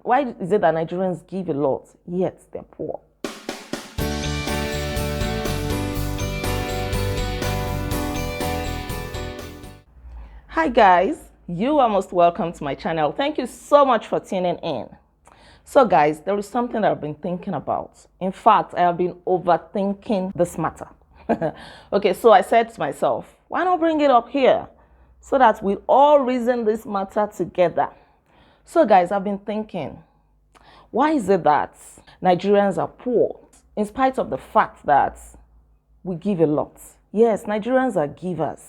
Why is it that Nigerians give a lot, yet they're poor? Hi guys, you are most welcome to my channel. Thank you so much for tuning in. So guys, there is something that I've been thinking about. In fact, I have been overthinking this matter. Okay, so I said to myself, why not bring it up here so that we all reason this matter together? So guys, I've been thinking, why is it that Nigerians are poor in spite of the fact that we give a lot? Yes, Nigerians are givers.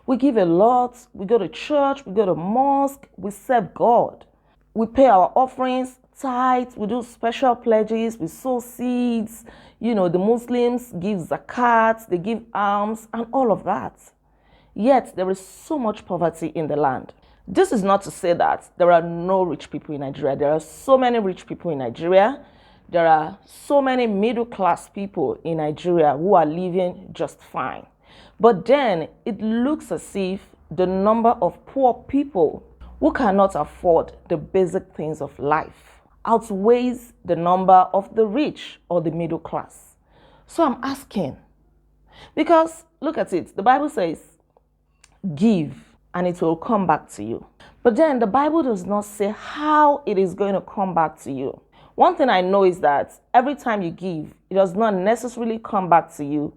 We give a lot, we go to church, we go to mosque, we serve God. We pay our offerings, tithes, we do special pledges, we sow seeds. You know, the Muslims give zakat, they give alms and all of that. Yet there is so much poverty in the land. This is not to say that there are no rich people in Nigeria. There are so many rich people in Nigeria. There are so many middle class people in Nigeria who are living just fine. But then it looks as if the number of poor people who cannot afford the basic things of life outweighs the number of the rich or the middle class. So I'm asking, because look at it, the Bible says, give and it will come back to you. But then the Bible does not say how it is going to come back to you. One thing I know is that every time you give, it does not necessarily come back to you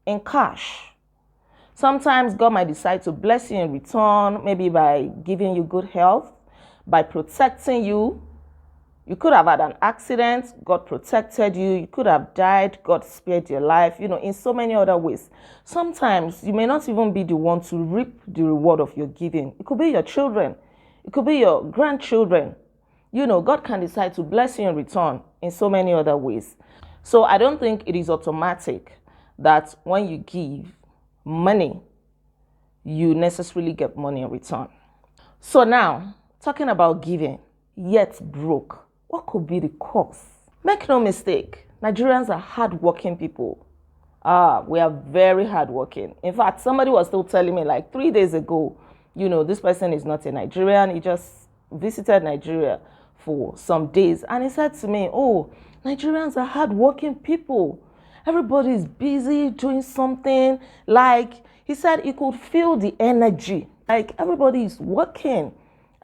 in cash. Sometimes God might decide to bless you in return, maybe by giving you good health, by protecting you. You could have had an accident, God protected you. You could have died, God spared your life, in so many other ways. Sometimes you may not even be the one to reap the reward of your giving. It could be your children. It could be your grandchildren. God can decide to bless you in return in so many other ways. So I don't think it is automatic that when you give money, you necessarily get money in return. So now, talking about giving, yet broke, what could be the cause? Make no mistake, Nigerians are hardworking people. We are very hardworking. In fact, somebody was still telling me like 3 days ago, this person is not a Nigerian. He just visited Nigeria for some days. And he said to me, oh, Nigerians are hardworking people. Everybody is busy doing something. Like he said, he could feel the energy. Like everybody is working.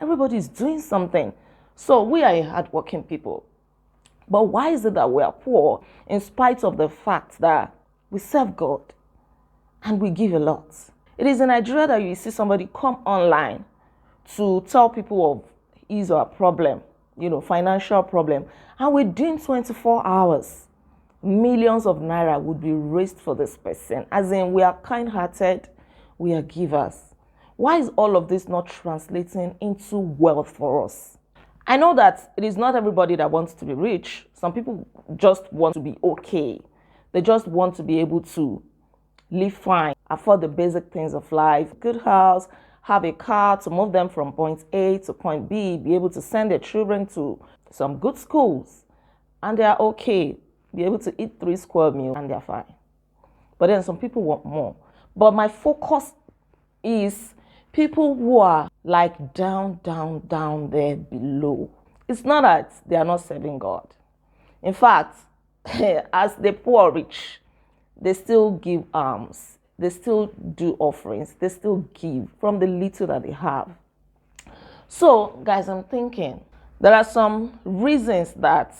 Everybody is doing something. So we are a hardworking people. But why is it that we are poor in spite of the fact that we serve God and we give a lot? It is in Nigeria that you see somebody come online to tell people of his or her problem, financial problem. And within 24 hours, millions of naira would be raised for this person. As in, we are kind-hearted, we are givers. Why is all of this not translating into wealth for us? I know that it is not everybody that wants to be rich. Some people just want to be okay. They just want to be able to live fine, afford the basic things of life, good house, have a car to move them from point A to point B, be able to send their children to some good schools, and they are okay. Be able to eat 3 square meals and they're fine. But then some people want more. But my focus is people who are like down there below. It's not that they are not serving God. In fact, as the poor or rich, they still give alms. They still do offerings. They still give from the little that they have. So, guys, I'm thinking there are some reasons that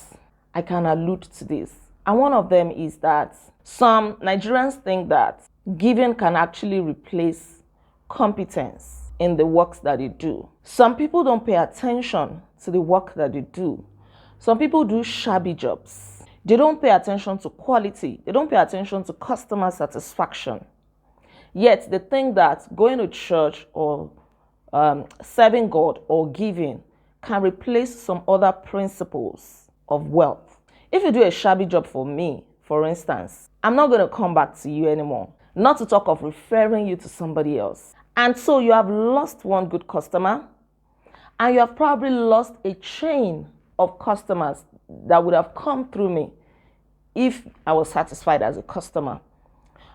I can allude to this. And one of them is that some Nigerians think that giving can actually replace competence in the works that they do. Some people don't pay attention to the work that they do. Some people do shabby jobs. They don't pay attention to quality. They don't pay attention to customer satisfaction. Yet they think that going to church or serving God or giving can replace some other principles of wealth. If you do a shabby job for me, for instance, I'm not going to come back to you anymore. Not to talk of referring you to somebody else. And so you have lost one good customer, and you have probably lost a chain of customers that would have come through me if I was satisfied as a customer.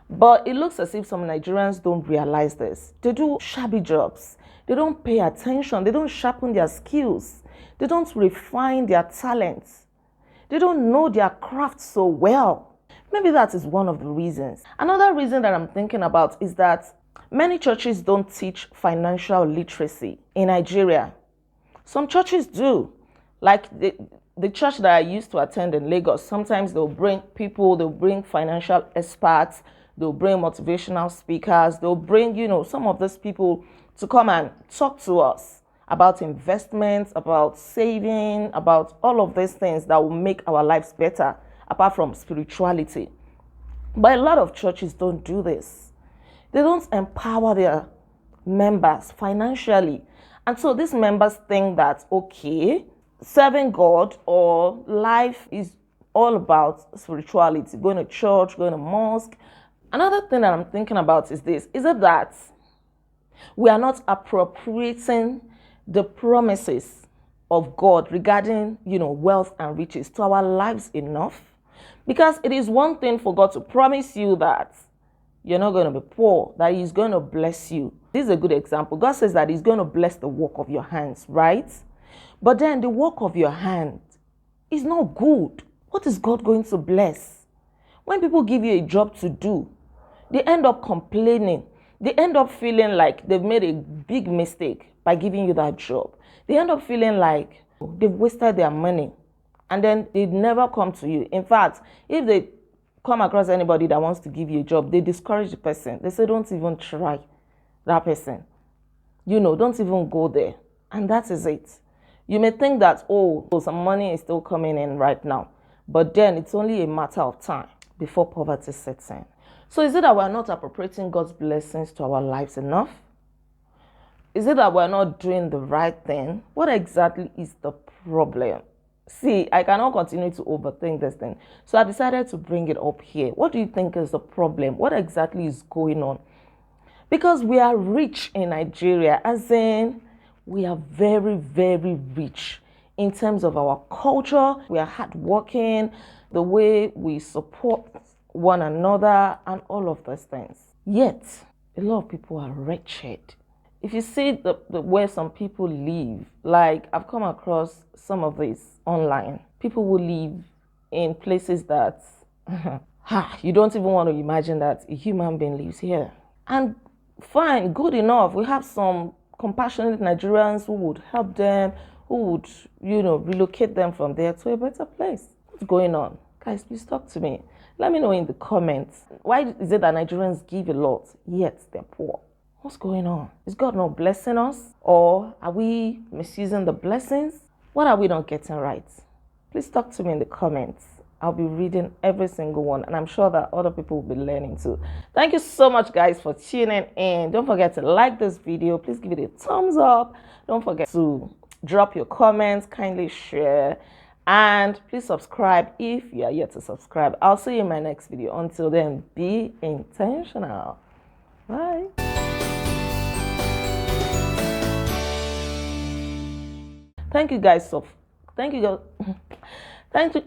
But it looks as if some Nigerians don't realize this. They do shabby jobs. They don't pay attention. They don't sharpen their skills. They don't refine their talents. They don't know their craft so well. Maybe that is one of the reasons. Another reason that I'm thinking about is that many churches don't teach financial literacy in Nigeria. Some churches do. Like the church that I used to attend in Lagos, sometimes they'll bring people, they'll bring financial experts, they'll bring motivational speakers, they'll bring, some of these people to come and talk to us about investments, about saving, about all of these things that will make our lives better, apart from spirituality. But a lot of churches don't do this. They don't empower their members financially. And so these members think that, okay, serving God or life is all about spirituality, going to church, going to mosque. Another thing that I'm thinking about is this. Is it that we are not appropriating the promises of God regarding, wealth and riches to our lives enough? Because it is one thing for God to promise you that you're not going to be poor, that He's going to bless you. This is a good example. God says that He's going to bless the work of your hands, right? But then the work of your hand is not good. What is God going to bless? When people give you a job to do, they end up complaining. They end up feeling like they've made a big mistake by giving you that job. They end up feeling like they've wasted their money, and then they never come to you. In fact, if they come across anybody that wants to give you a job, they discourage the person. They say, don't even try that person. Don't even go there. And that is it. You may think that, some money is still coming in right now. But then it's only a matter of time before poverty sets in. So is it that we're not appropriating God's blessings to our lives enough? Is it that we're not doing the right thing? What exactly is the problem? See, I cannot continue to overthink this thing. So I decided to bring it up here. What do you think is the problem? What exactly is going on? Because we are rich in Nigeria, as in we are very, very rich in terms of our culture. We are hardworking, the way we support one another, and all of those things. Yet, a lot of people are wretched. If you see the where some people live, like I've come across some of this online, people will live in places that you don't even want to imagine that a human being lives here. And fine, good enough. We have some compassionate Nigerians who would help them, who would, relocate them from there to a better place. What's going on? Guys, please talk to me. Let me know in the comments. Why is it that Nigerians give a lot, yet they're poor? What's going on? Is God not blessing us? Or are we misusing the blessings? What are we not getting right? Please talk to me in the comments. I'll be reading every single one, and I'm sure that other people will be learning too. Thank you so much, guys, for tuning in. Don't forget to like this video. Please give it a thumbs up. Don't forget to drop your comments, kindly share, and please subscribe if you are yet to subscribe. I'll see you in my next video. Until then, be intentional. Bye. Thank you guys. Thank you. Thank you.